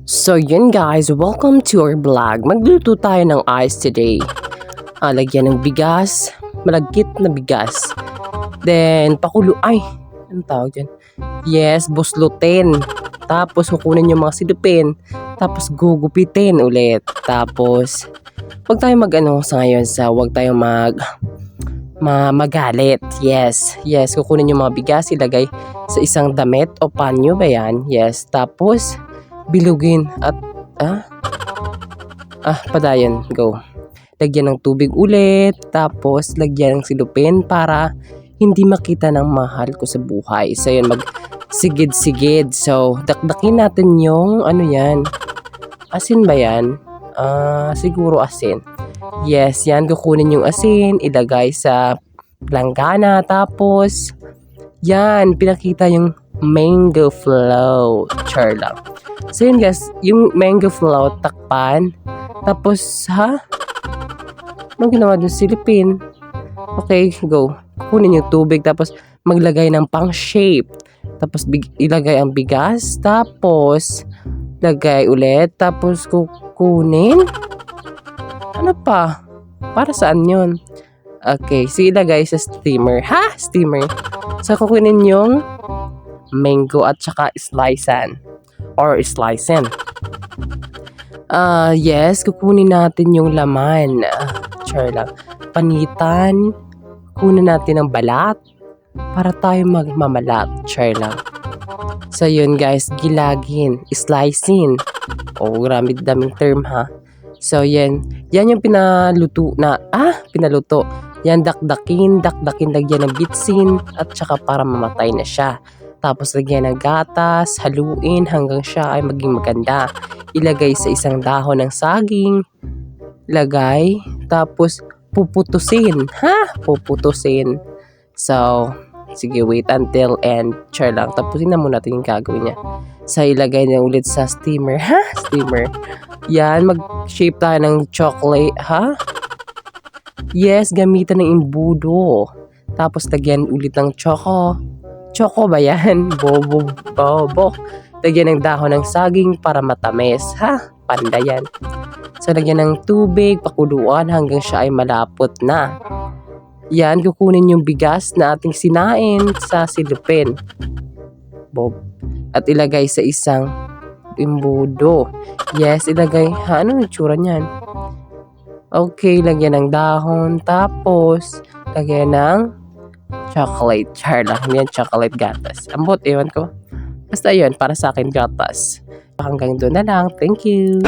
So yun guys, welcome to our vlog. Magluto tayo ng ice today. Lagyan ng bigas, malagkit na bigas. Then anong tawag dyan? Yes, buslutin. Tapos kukunin yung mga silupin. Tapos gugupitin ulit. Tapos wag tayong wag tayong magalit. Yes, kukunin yung mga bigas, ilagay sa isang damit o panyo ba yan? Yes, tapos bilugin at padayon, go. Lagyan ng tubig ulit, tapos lagyan ng silupin para hindi makita ng mahal ko sa buhay. So yun, magsigid-sigid. So dakdakin natin yung asin ba yan? Siguro asin. Yes, yan, kukunin yung asin, ilagay sa planggana, tapos yan, pinakita yung mango float. Char lang. So yun guys, yung mango float, takpan. Tapos, anong ginawa dun? Silipin. Okay, go. Kunin yung tubig, tapos maglagay ng pang shape. Tapos ilagay ang bigas, tapos lagay ulit, tapos kukunin. Ano pa? Para saan yun? Okay, so ilagay sa steamer. Steamer. So kukunin yung mango at saka slicean. Yes, kukunin natin yung laman. Char lang. Panitan. Kunin natin ang balat para tayo magmamalat. Char lang. So yun guys, gilagin, slicing. Grabe daming term So yan yung pinaluto. Yan, dakdakin, lagyan ng bitsin at saka para mamatay na siya. Tapos lagyan ng gatas, haluin hanggang siya ay maging maganda. Ilagay sa isang dahon ng saging. Lagay, tapos puputusin. Puputusin. So, sige, wait until end. Char lang. Tapusin na muna natin yung gagawin niya. So, ilagay niya ulit sa steamer. Steamer. Yan, mag-shape tayo ng chocolate. Yes, gamitan ng imbudo. Tapos, lagyan ulit ng choco ba yan? Bobo. Lagyan ng dahon ng saging para matamis. Panda yan. So, lagyan ng tubig, pakuluan hanggang siya ay malapot na. Yan, kukunin yung bigas na ating sinain sa silupin. At ilagay sa isang imbudo. Yes, ilagay. Ano yung itsura niyan? Okay, lagyan ng dahon. Tapos, lagyan ng chocolate. Char lang. Yan, chocolate gatas. Ambot, ewan ko. Basta yun, para sa akin gatas. Hanggang doon na lang. Thank you.